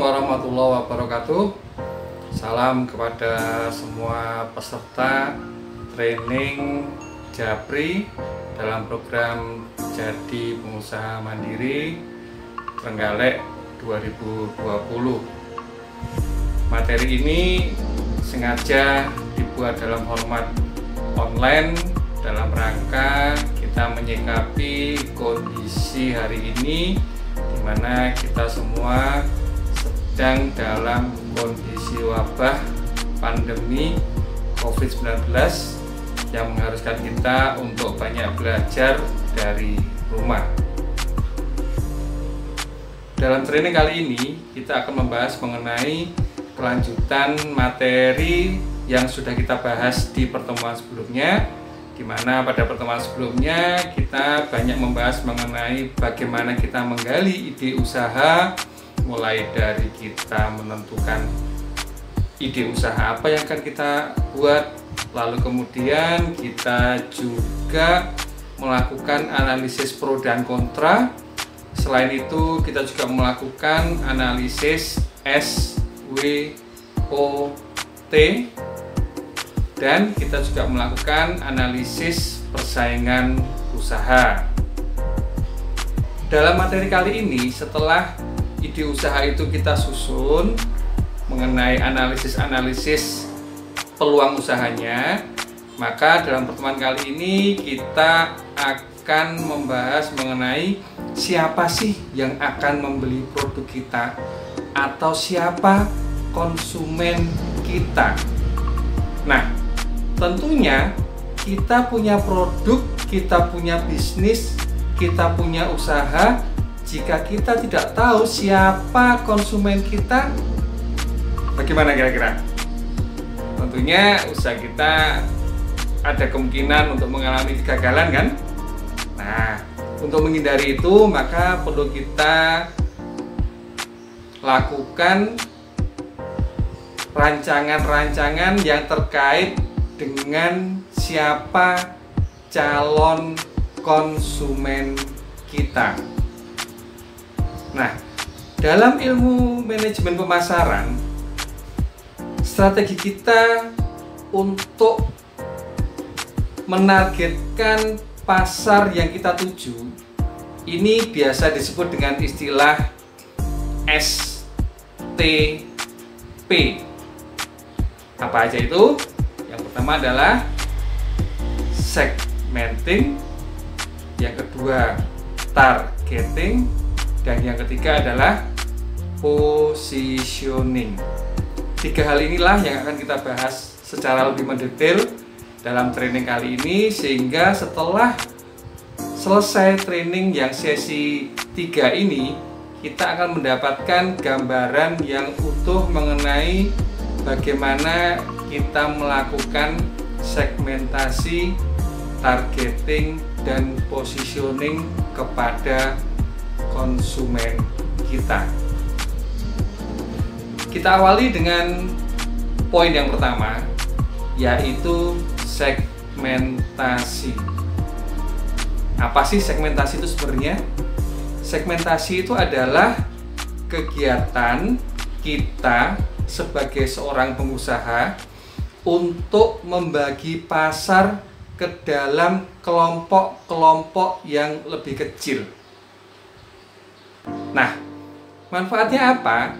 warahmatullahi wabarakatuh. Salam kepada semua peserta training Japri dalam program Jadi Pengusaha Mandiri Trenggalek 2020. Materi ini sengaja dibuat dalam format online dalam rangka kita menyikapi kondisi hari ini, di mana kita semua sedang dalam kondisi wabah pandemi COVID-19 yang mengharuskan kita untuk banyak belajar dari rumah. Dalam training kali ini kita akan membahas mengenai kelanjutan materi yang sudah kita bahas di pertemuan sebelumnya, di mana pada pertemuan sebelumnya kita banyak membahas mengenai bagaimana kita menggali ide usaha, mulai dari kita menentukan ide usaha apa yang akan kita buat, lalu kemudian kita juga melakukan analisis pro dan kontra. Selain itu kita juga melakukan analisis SWOT, dan kita juga melakukan analisis persaingan usaha. Dalam materi kali ini, setelah ide usaha itu kita susun mengenai analisis peluang usahanya, maka dalam pertemuan kali ini kita akan membahas mengenai siapa sih yang akan membeli produk kita atau siapa konsumen kita. Nah, tentunya kita punya produk, kita punya bisnis, kita punya usaha. Jika kita tidak tahu siapa konsumen kita, bagaimana kira-kira? Tentunya usaha kita ada kemungkinan untuk mengalami kegagalan, kan? Nah, untuk menghindari itu maka perlu kita lakukan rancangan-rancangan yang terkait dengan siapa calon konsumen kita. Nah, dalam ilmu manajemen pemasaran, strategi kita untuk menargetkan pasar yang kita tuju ini biasa disebut dengan istilah STP. Apa aja itu? Yang pertama adalah segmenting, yang kedua targeting, dan yang ketiga adalah positioning. Tiga hal inilah yang akan kita bahas secara lebih mendetail dalam training kali ini, sehingga setelah selesai training yang sesi 3 ini, kita akan mendapatkan gambaran yang utuh mengenai bagaimana kita melakukan segmentasi, targeting, dan positioning kepada konsumen kita. Kita awali dengan poin yang pertama, yaitu segmentasi. Apa sih segmentasi itu sebenarnya? Segmentasi itu adalah kegiatan kita sebagai seorang pengusaha untuk membagi pasar ke dalam kelompok-kelompok yang lebih kecil. Nah, manfaatnya apa?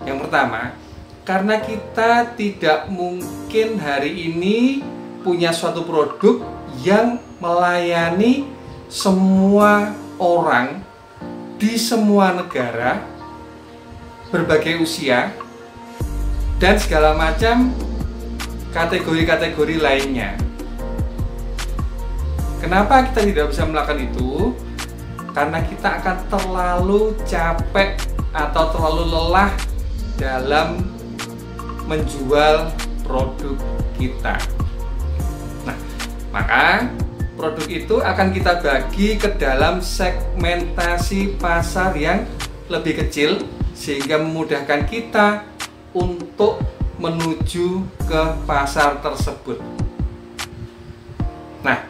Yang pertama, karena kita tidak mungkin hari ini punya suatu produk yang melayani semua orang di semua negara, berbagai usia, dan segala macam kategori-kategori lainnya. Kenapa kita tidak bisa melakukan itu? Karena kita akan terlalu capek atau terlalu lelah dalam menjual produk kita. Nah, maka produk itu akan kita bagi ke dalam segmentasi pasar yang lebih kecil, sehingga memudahkan kita untuk menuju ke pasar tersebut. Nah,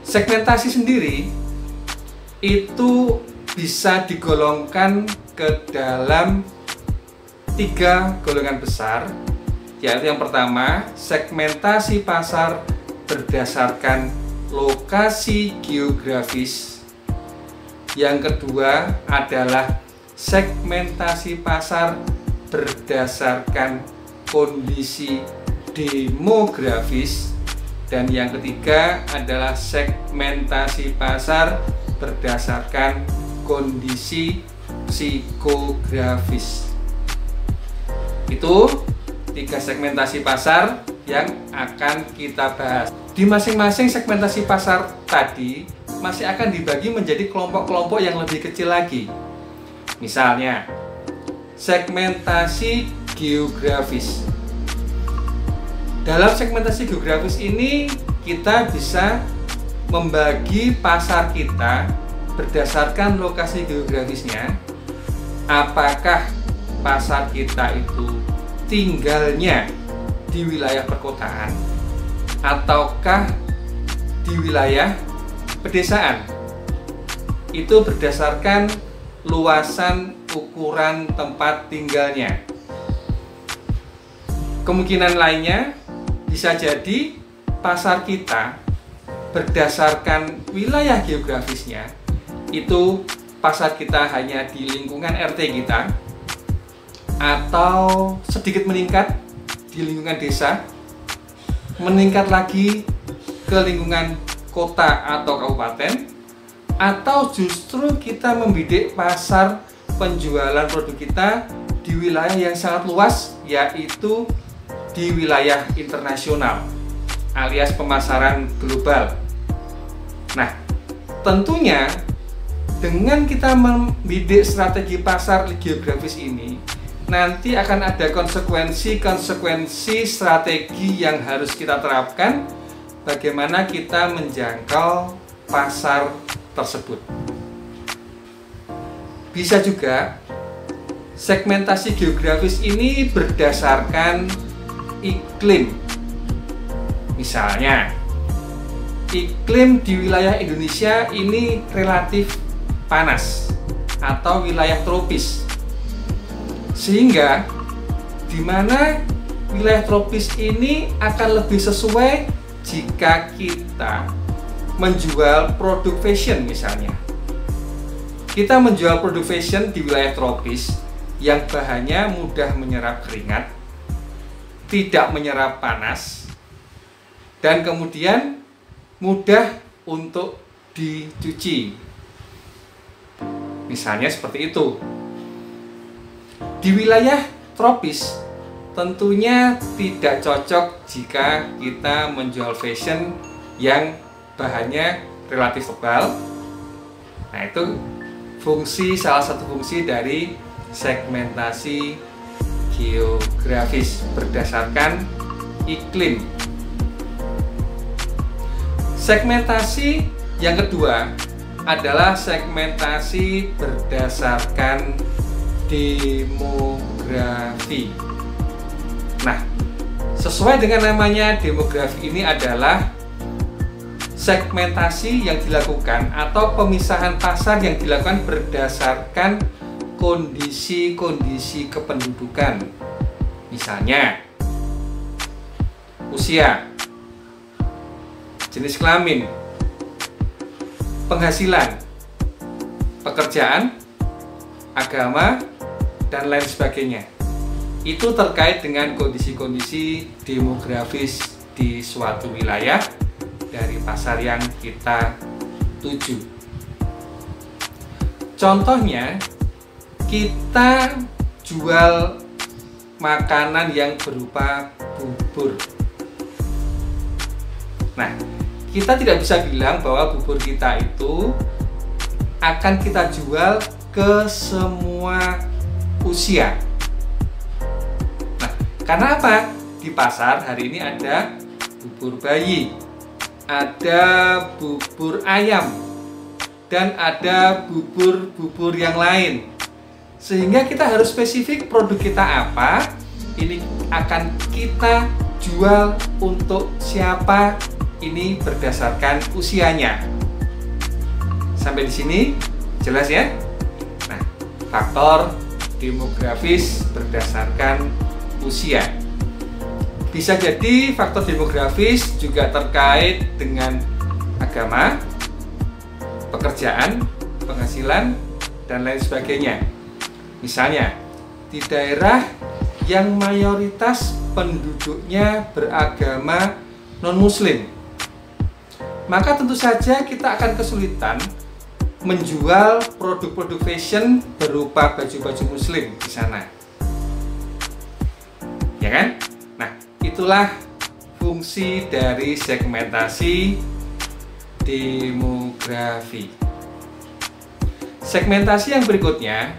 segmentasi sendiri itu bisa digolongkan ke dalam 3 golongan besar, yaitu yang pertama, segmentasi pasar berdasarkan lokasi geografis. Yang kedua adalah segmentasi pasar berdasarkan kondisi demografis. Dan yang ketiga adalah segmentasi pasar berdasarkan kondisi psikografis. Itu 3 segmentasi pasar yang akan kita bahas. Di masing-masing segmentasi pasar tadi masih akan dibagi menjadi kelompok-kelompok yang lebih kecil lagi. Misalnya, segmentasi geografis. Dalam segmentasi geografis ini kita bisa membagi pasar kita berdasarkan lokasi geografisnya. Apakah pasar kita itu tinggalnya di wilayah perkotaan ataukah di wilayah pedesaan. Itu berdasarkan luasan ukuran tempat tinggalnya. Kemungkinan lainnya bisa jadi pasar kita berdasarkan wilayah geografisnya, itu pasar kita hanya di lingkungan RT kita atau sedikit meningkat di lingkungan desa, meningkat lagi ke lingkungan kota atau kabupaten, atau justru kita membidik pasar penjualan produk kita di wilayah yang sangat luas, yaitu di wilayah internasional alias pemasaran global. Nah, tentunya dengan kita membidik strategi pasar geografis ini, nanti akan ada konsekuensi strategi yang harus kita terapkan bagaimana kita menjangkau pasar tersebut. Bisa juga segmentasi geografis ini berdasarkan iklim. Misalnya, iklim di wilayah Indonesia ini relatif panas atau wilayah tropis. Sehingga di mana wilayah tropis ini akan lebih sesuai jika kita menjual produk fashion misalnya. Kita menjual produk fashion di wilayah tropis yang bahannya mudah menyerap keringat, tidak menyerap panas, dan kemudian mudah untuk dicuci. Misalnya seperti itu. Di wilayah tropis tentunya tidak cocok jika kita menjual fashion yang bahannya relatif tebal. Nah, itu salah satu fungsi dari segmentasi geografis berdasarkan iklim. Segmentasi yang kedua adalah segmentasi berdasarkan demografi. Nah, sesuai dengan namanya, demografi ini adalah segmentasi yang dilakukan atau pemisahan pasar yang dilakukan berdasarkan kondisi-kondisi kependudukan. Misalnya, usia, jenis kelamin, penghasilan, pekerjaan, agama, dan lain sebagainya. Itu terkait dengan kondisi-kondisi demografis di suatu wilayah dari pasar yang kita tuju. Contohnya, kita jual makanan yang berupa bubur. Nah, kita tidak bisa bilang bahwa bubur kita itu akan kita jual ke semua usia. Nah, karena apa? Di pasar hari ini ada bubur bayi, ada bubur ayam, dan ada bubur-bubur yang lain. Sehingga kita harus spesifik produk kita apa, ini akan kita jual untuk siapa, ini berdasarkan usianya. Sampai di sini jelas ya? Nah, faktor demografis berdasarkan usia. Bisa jadi faktor demografis juga terkait dengan agama, pekerjaan, penghasilan, dan lain sebagainya. Misalnya, di daerah yang mayoritas penduduknya beragama non-muslim, maka tentu saja kita akan kesulitan menjual produk-produk fashion berupa baju-baju muslim di sana. Ya kan? Nah, itulah fungsi dari segmentasi demografi. Segmentasi yang berikutnya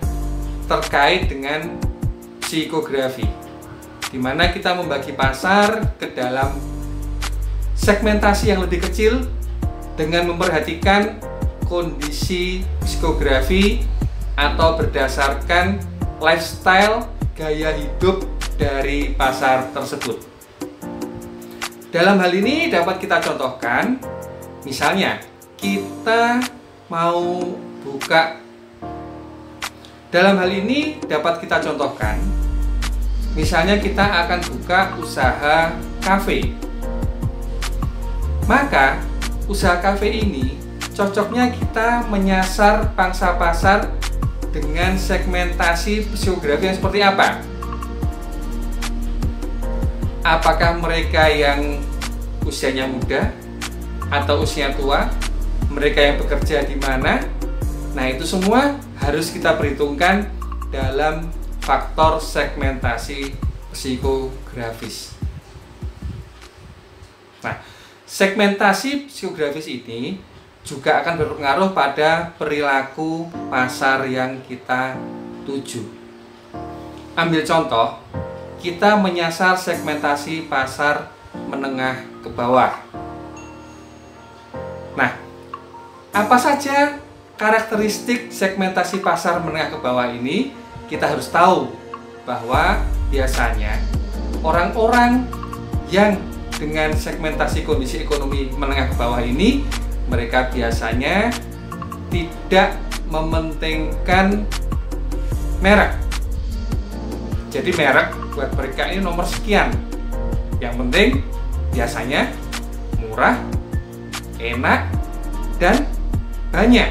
terkait dengan psikografi, di mana kita membagi pasar ke dalam segmentasi yang lebih kecil dengan memperhatikan kondisi psikografi atau berdasarkan lifestyle, gaya hidup dari pasar tersebut. Dalam hal ini dapat kita contohkan, misalnya kita mau buka. Dalam hal ini dapat kita contohkan, misalnya kita akan buka usaha kafe. Maka usaha kafe ini cocoknya kita menyasar pangsa pasar dengan segmentasi psikografi yang seperti apa? Apakah mereka yang usianya muda atau usia tua? Mereka yang bekerja di mana? Nah, itu semua harus kita perhitungkan dalam faktor segmentasi psikografis. Nah, segmentasi psikografis ini juga akan berpengaruh pada perilaku pasar yang kita tuju. Ambil contoh, kita menyasar segmentasi pasar menengah ke bawah. Nah, apa saja karakteristik segmentasi pasar menengah ke bawah ini? Kita harus tahu bahwa biasanya orang-orang yang dengan segmentasi kondisi ekonomi menengah ke bawah ini, mereka biasanya tidak mementingkan merek. Jadi merek buat mereka ini nomor sekian. Yang penting biasanya murah, enak, dan banyak.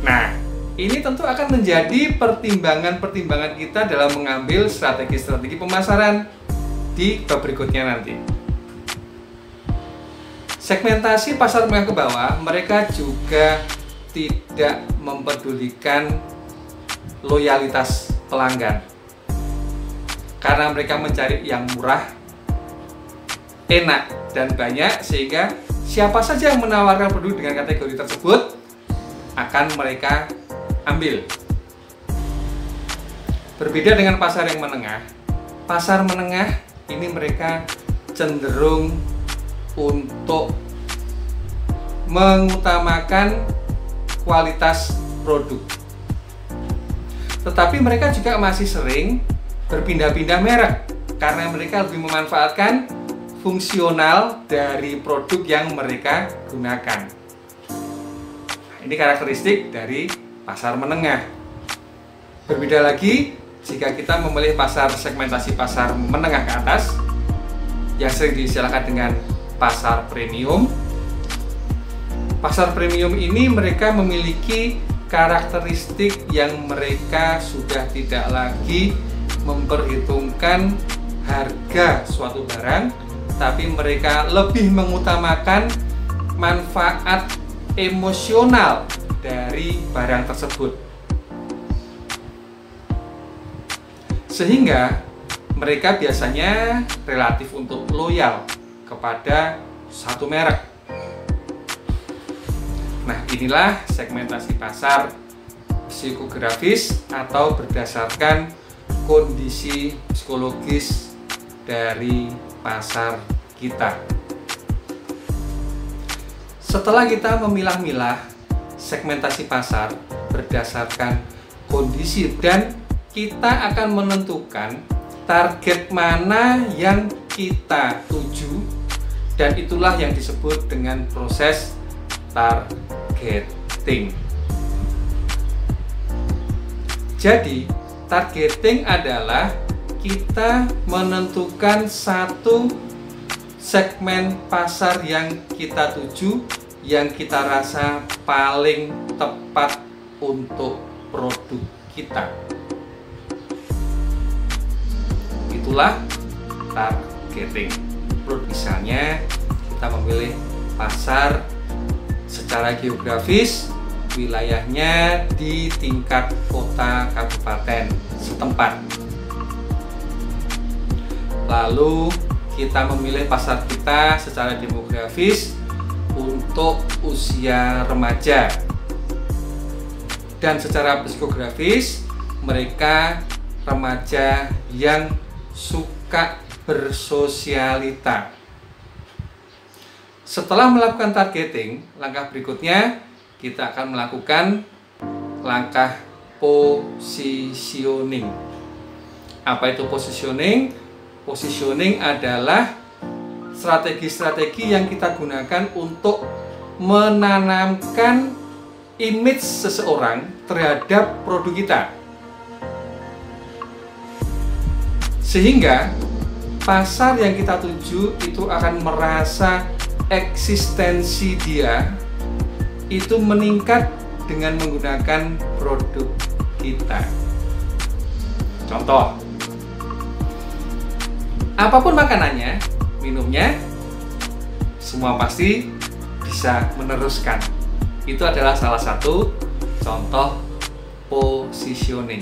Nah, ini tentu akan menjadi pertimbangan-pertimbangan kita dalam mengambil strategi-strategi pemasaran di bab berikutnya nanti. Segmentasi pasar menengah ke bawah, mereka juga tidak mempedulikan loyalitas pelanggan. Karena mereka mencari yang murah, enak, dan banyak, sehingga siapa saja yang menawarkan produk dengan kategori tersebut akan mereka ambil. Berbeda dengan pasar yang menengah. Pasar menengah ini mereka cenderung untuk mengutamakan kualitas produk. Tetapi mereka juga masih sering berpindah-pindah merek karena mereka lebih memanfaatkan fungsional dari produk yang mereka gunakan. Ini karakteristik dari pasar menengah. Berbeda lagi jika kita memilih pasar segmentasi pasar menengah ke atas, yang sering diistilahkan dengan pasar premium. Pasar premium ini mereka memiliki karakteristik yang mereka sudah tidak lagi memperhitungkan harga suatu barang, tapi mereka lebih mengutamakan manfaat emosional dari barang tersebut. Sehingga mereka biasanya relatif untuk loyal kepada satu merek. Nah, inilah segmentasi pasar psikografis atau berdasarkan kondisi psikologis dari pasar kita. Setelah kita memilah-milah segmentasi pasar berdasarkan kondisi dan kita akan menentukan target mana yang kita tuju, dan itulah yang disebut dengan proses targeting. Jadi, targeting adalah kita menentukan satu segmen pasar yang kita tuju, yang kita rasa paling tepat untuk produk kita. Itulah targeting. Misalnya kita memilih pasar secara geografis, wilayahnya di tingkat kota kabupaten setempat. Lalu kita memilih pasar kita secara demografis untuk usia remaja, dan secara psikografis mereka remaja yang suka bersosialita. Setelah melakukan targeting, langkah berikutnya kita akan melakukan langkah positioning. Apa itu positioning? Positioning adalah strategi-strategi yang kita gunakan untuk menanamkan image seseorang terhadap produk kita, sehingga pasar yang kita tuju itu akan merasa eksistensi dia itu meningkat dengan menggunakan produk kita. Contoh, apapun makanannya, minumnya, semua pasti bisa meneruskan. Itu adalah salah satu contoh positioning.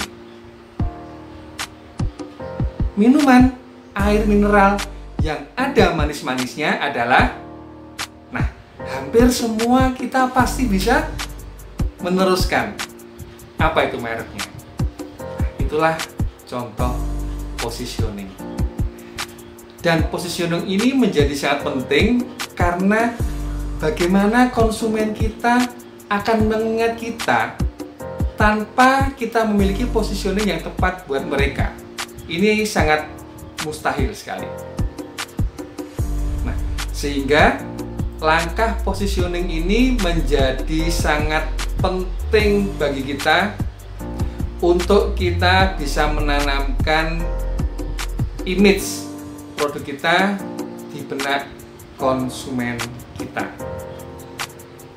Minuman air mineral yang ada manis-manisnya adalah, nah, hampir semua kita pasti bisa meneruskan. Apa itu mereknya? Itulah contoh positioning. Dan positioning ini menjadi sangat penting karena bagaimana konsumen kita akan mengingat kita tanpa kita memiliki positioning yang tepat buat mereka. Ini sangat mustahil sekali. Nah, sehingga langkah positioning ini menjadi sangat penting bagi kita untuk kita bisa menanamkan image produk kita di benak konsumen kita.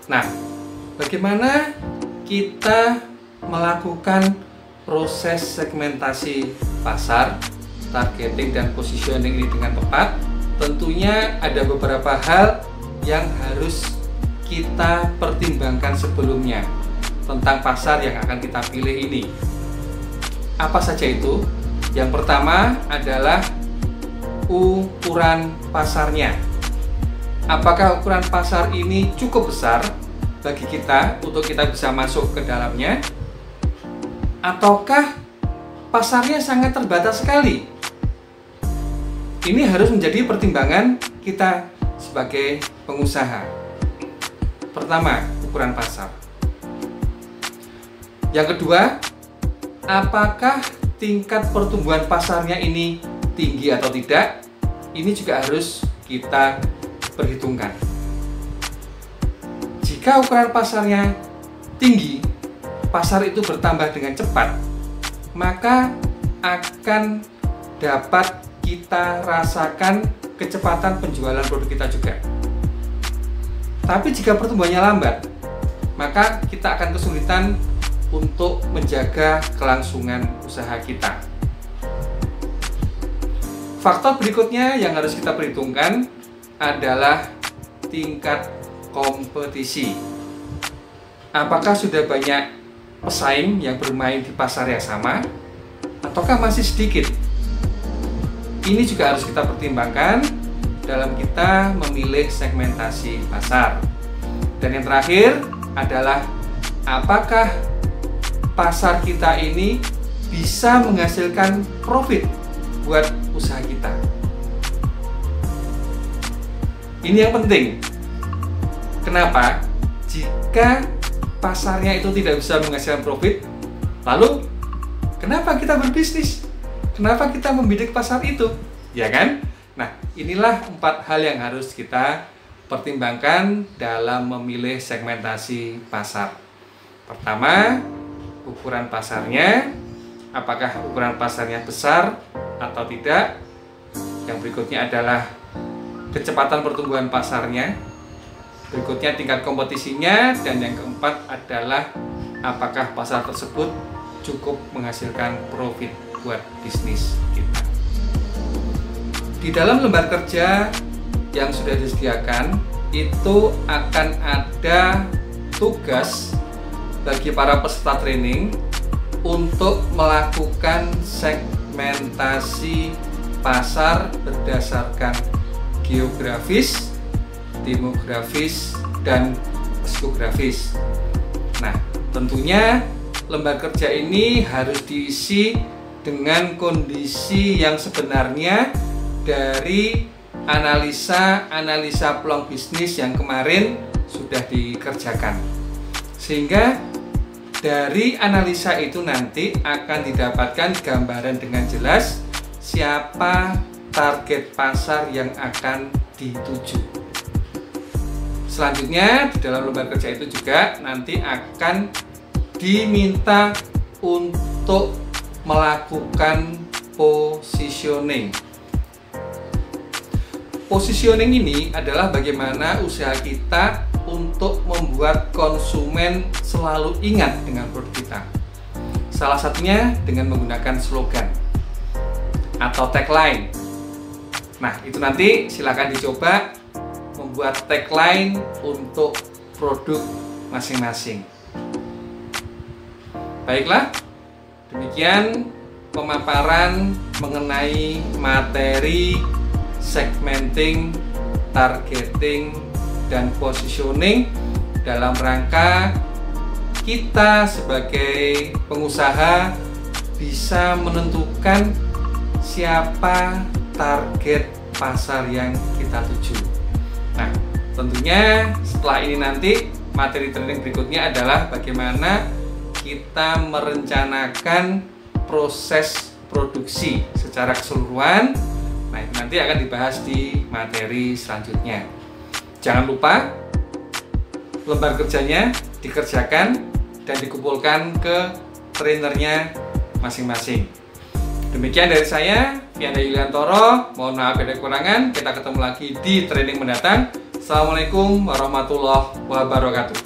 Nah, bagaimana kita melakukan proses segmentasi pasar, targeting dan positioning ini dengan tepat? Tentunya ada beberapa hal yang harus kita pertimbangkan sebelumnya tentang pasar yang akan kita pilih ini. Apa saja itu? Yang pertama adalah ukuran pasarnya. Apakah ukuran pasar ini cukup besar bagi kita untuk kita bisa masuk ke dalamnya? Ataukah pasarnya sangat terbatas sekali? Ini harus menjadi pertimbangan kita sebagai pengusaha. Pertama, ukuran pasar. Yang kedua, apakah tingkat pertumbuhan pasarnya ini tinggi atau tidak? Ini juga harus kita perhitungkan. Jika ukuran pasarnya tinggi, pasar itu bertambah dengan cepat, maka akan dapat kita rasakan kecepatan penjualan produk kita juga. Tapi jika pertumbuhannya lambat, maka kita akan kesulitan untuk menjaga kelangsungan usaha kita. Faktor berikutnya yang harus kita perhitungkan adalah tingkat kompetisi. Apakah sudah banyak pesaing yang bermain di pasar yang sama, ataukah masih sedikit? Ini juga harus kita pertimbangkan dalam kita memilih segmentasi pasar. Dan yang terakhir adalah apakah pasar kita ini bisa menghasilkan profit buat usaha kita. Ini yang penting. Kenapa? Jika pasarnya itu tidak bisa menghasilkan profit, lalu kenapa kita berbisnis? Kenapa kita membidik pasar itu? Ya kan? Nah, inilah 4 hal yang harus kita pertimbangkan dalam memilih segmentasi pasar. Pertama, ukuran pasarnya. apakah ukuran pasarnya besar atau tidak. Yang berikutnya adalah kecepatan pertumbuhan pasarnya. Berikutnya tingkat kompetisinya, dan yang keempat adalah apakah pasar tersebut cukup menghasilkan profit buat bisnis kita. Di dalam lembar kerja yang sudah disediakan itu akan ada tugas bagi para peserta training untuk melakukan segmentasi pasar berdasarkan geografis, demografis, dan psikografis. Nah, tentunya lembar kerja ini harus diisi dengan kondisi yang sebenarnya dari analisa peluang bisnis yang kemarin sudah dikerjakan. Sehingga dari analisa itu nanti akan didapatkan gambaran dengan jelas siapa target pasar yang akan dituju. Selanjutnya di dalam lembar kerja itu juga nanti akan diminta untuk melakukan positioning. Positioning ini adalah bagaimana usaha kita untuk membuat konsumen selalu ingat dengan produk kita. Salah satunya dengan menggunakan slogan atau tagline. Nah, itu nanti silakan dicoba membuat tagline untuk produk masing-masing. Baiklah, demikian pemaparan mengenai materi segmenting, targeting, dan positioning dalam rangka kita sebagai pengusaha bisa menentukan siapa target pasar yang kita tuju. Nah, tentunya setelah ini nanti materi training berikutnya adalah bagaimana kita merencanakan proses produksi secara keseluruhan. Nah, itu nanti akan dibahas di materi selanjutnya. Jangan lupa lembar kerjanya dikerjakan dan dikumpulkan ke trainernya masing-masing. Demikian dari saya, Fianda Yuliantoro. Mohon maaf ada kekurangan. Kita ketemu lagi di training mendatang. Assalamualaikum warahmatullahi wabarakatuh.